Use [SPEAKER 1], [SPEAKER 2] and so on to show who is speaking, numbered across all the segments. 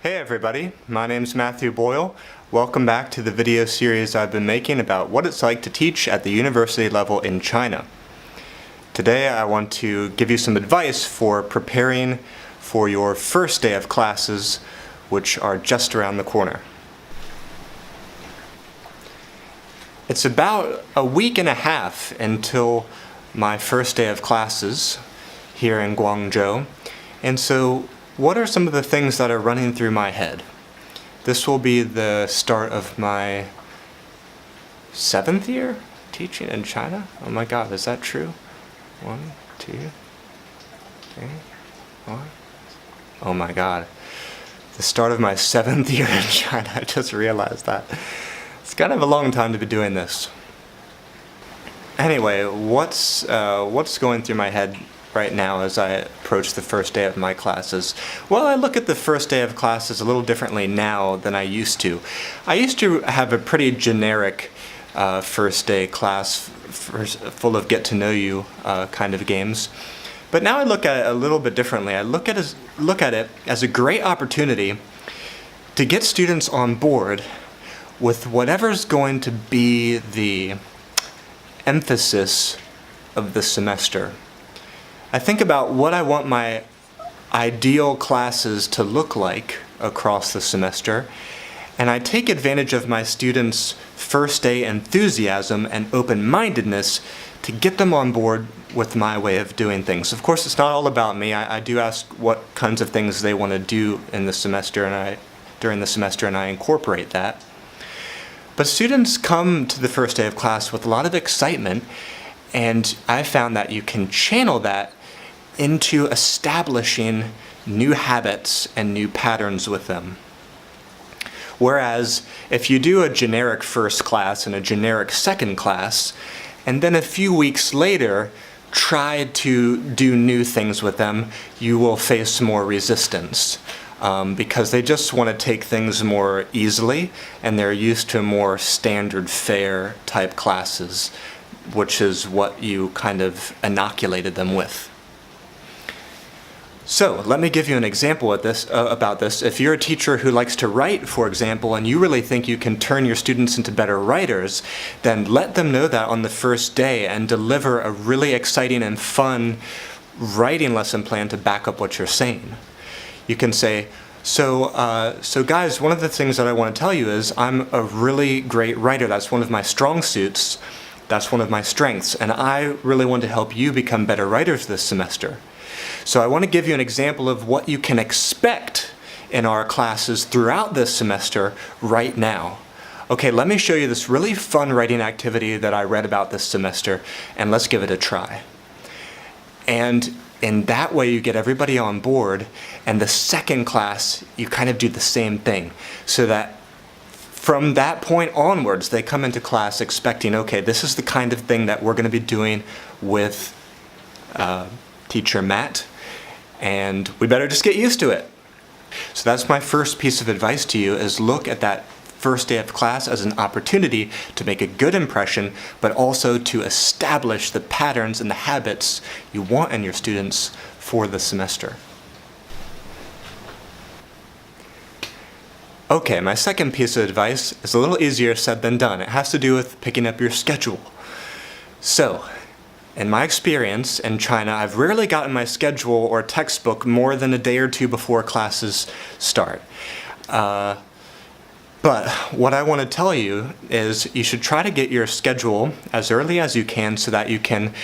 [SPEAKER 1] Hey everybody, my name's Matthew Boyle. Welcome back to the video series I've been making about what it's like to teach at the university level in China. Today I want to give you some advice for preparing for your first day of classes, which are just around the corner. It's about a week and a half until my first day of classes here in Guangzhou, and so what are some of the things that are running through my head? This will be the start of my 7th year teaching in China. Oh my god, is that true? 1, 2, 3, 4. Oh my god. The start of my 7th year in China. I just realized that. It's kind of a long time to be doing this. Anyway, what's going through my head right now as I approach the first day of my classes? Well, I look at the first day of classes a little differently now than I used to. I used to have a pretty generic first day class full of get-to-know-you kind of games. But now I look at it a little bit differently. I look at it as a great opportunity to get students on board with whatever's going to be the emphasis of the semester. I think about what I want my ideal classes to look like across the semester, and I take advantage of my students' first day enthusiasm and open-mindedness to get them on board with my way of doing things. Of course, it's not all about me. I do ask what kinds of things they want to do in the semester, and during the semester, and I incorporate that. But students come to the first day of class with a lot of excitement, and I found that you can channel that into establishing new habits and new patterns with them. Whereas if you do a generic first class and a generic second class, and then a few weeks later try to do new things with them, you will face more resistance. Because they just want to take things more easily, and they're used to more standard fare type classes, which is what you kind of inoculated them with. So let me give you an example about this. If you're a teacher who likes to write, for example, and you really think you can turn your students into better writers, then let them know that on the first day and deliver a really exciting and fun writing lesson plan to back up what you're saying. You can say, so guys, one of the things that I want to tell you is I'm a really great writer. That's one of my strong suits. That's one of my strengths. And I really want to help you become better writers this semester. So I want to give you an example of what you can expect in our classes throughout this semester right now. Okay, let me show you this really fun writing activity that I read about this semester, and let's give it a try. And in that way, you get everybody on board, and the second class, you kind of do the same thing, so that from that point onwards, they come into class expecting, okay, this is the kind of thing that we're going to be doing with Teacher Matt, and we better just get used to it. So that's my first piece of advice to you, is look at that first day of class as an opportunity to make a good impression, but also to establish the patterns and the habits you want in your students for the semester. Okay, my second piece of advice is a little easier said than done. It has to do with picking up your schedule. So, in my experience in China, I've rarely gotten my schedule or textbook more than a day or two before classes start. But what I want to tell you is you should try to get your schedule as early as you can so that you can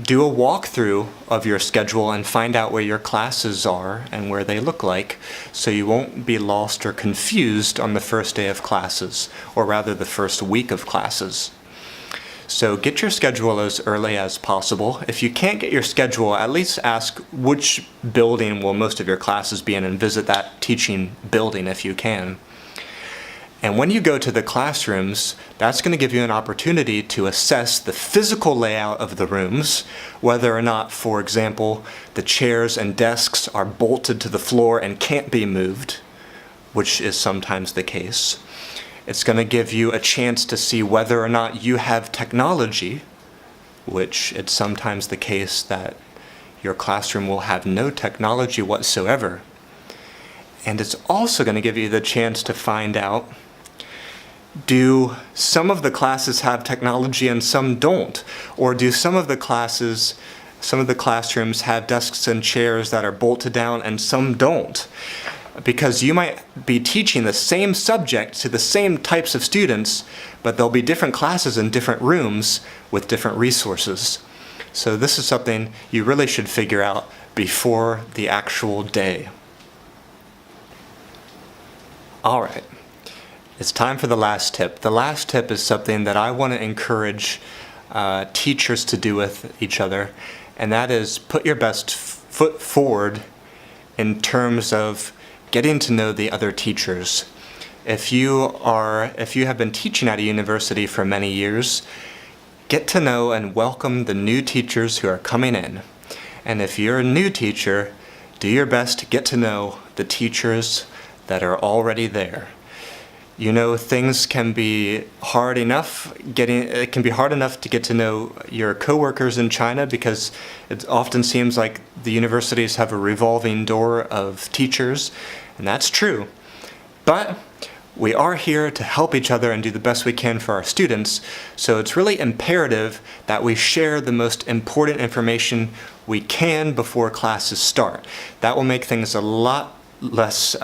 [SPEAKER 1] do a walkthrough of your schedule and find out where your classes are and where they look like, so you won't be lost or confused on the first day of classes, or rather the first week of classes. So get your schedule as early as possible. If you can't get your schedule, at least ask which building will most of your classes be in and visit that teaching building if you can. And when you go to the classrooms, that's going to give you an opportunity to assess the physical layout of the rooms, whether or not, for example, the chairs and desks are bolted to the floor and can't be moved, which is sometimes the case. It's going to give you a chance to see whether or not you have technology, which it's sometimes the case that your classroom will have no technology whatsoever. And it's also going to give you the chance to find out, do some of the classes have technology and some don't? Or do some of the classrooms have desks and chairs that are bolted down and some don't? Because you might be teaching the same subject to the same types of students, but there'll be different classes in different rooms with different resources. So this is something you really should figure out before the actual day. All right, it's time for the last tip. The last tip is something that I want to encourage teachers to do with each other, and that is put your best foot forward in terms of getting to know the other teachers. If you have been teaching at a university for many years, get to know and welcome the new teachers who are coming in. And if you're a new teacher, do your best to get to know the teachers that are already there. You know, things can be hard enough it can be hard enough to get to know your coworkers in China, because it often seems like the universities have a revolving door of teachers, and that's true. But we are here to help each other and do the best we can for our students, so it's really imperative that we share the most important information we can before classes start. That will make things a lot less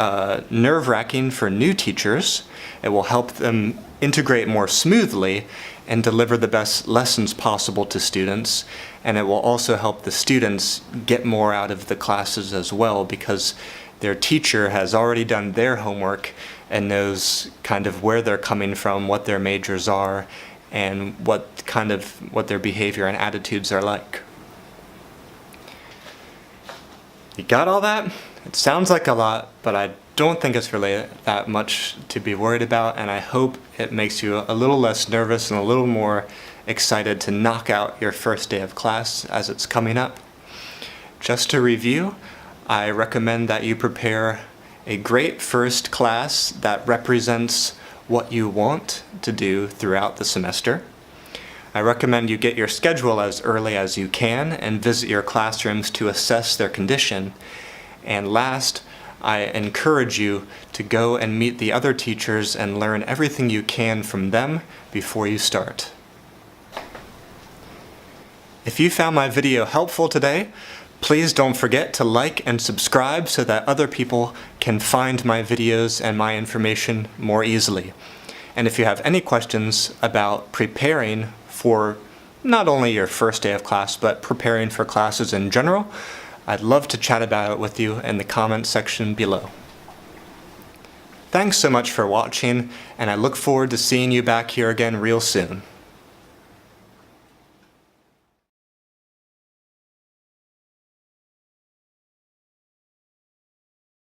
[SPEAKER 1] nerve-wracking for new teachers. It will help them integrate more smoothly and deliver the best lessons possible to students. And it will also help the students get more out of the classes as well, because their teacher has already done their homework and knows kind of where they're coming from, what their majors are, and what their behavior and attitudes are like. You got all that? It sounds like a lot, but I don't think it's really that much to be worried about, and I hope it makes you a little less nervous and a little more excited to knock out your first day of class as it's coming up. Just to review, I recommend that you prepare a great first class that represents what you want to do throughout the semester. I recommend you get your schedule as early as you can and visit your classrooms to assess their condition. And last, I encourage you to go and meet the other teachers and learn everything you can from them before you start. If you found my video helpful today, please don't forget to like and subscribe so that other people can find my videos and my information more easily. And if you have any questions about preparing for not only your first day of class, but preparing for classes in general, I'd love to chat about it with you in the comments section below. Thanks so much for watching, and I look forward to seeing you back here again real soon.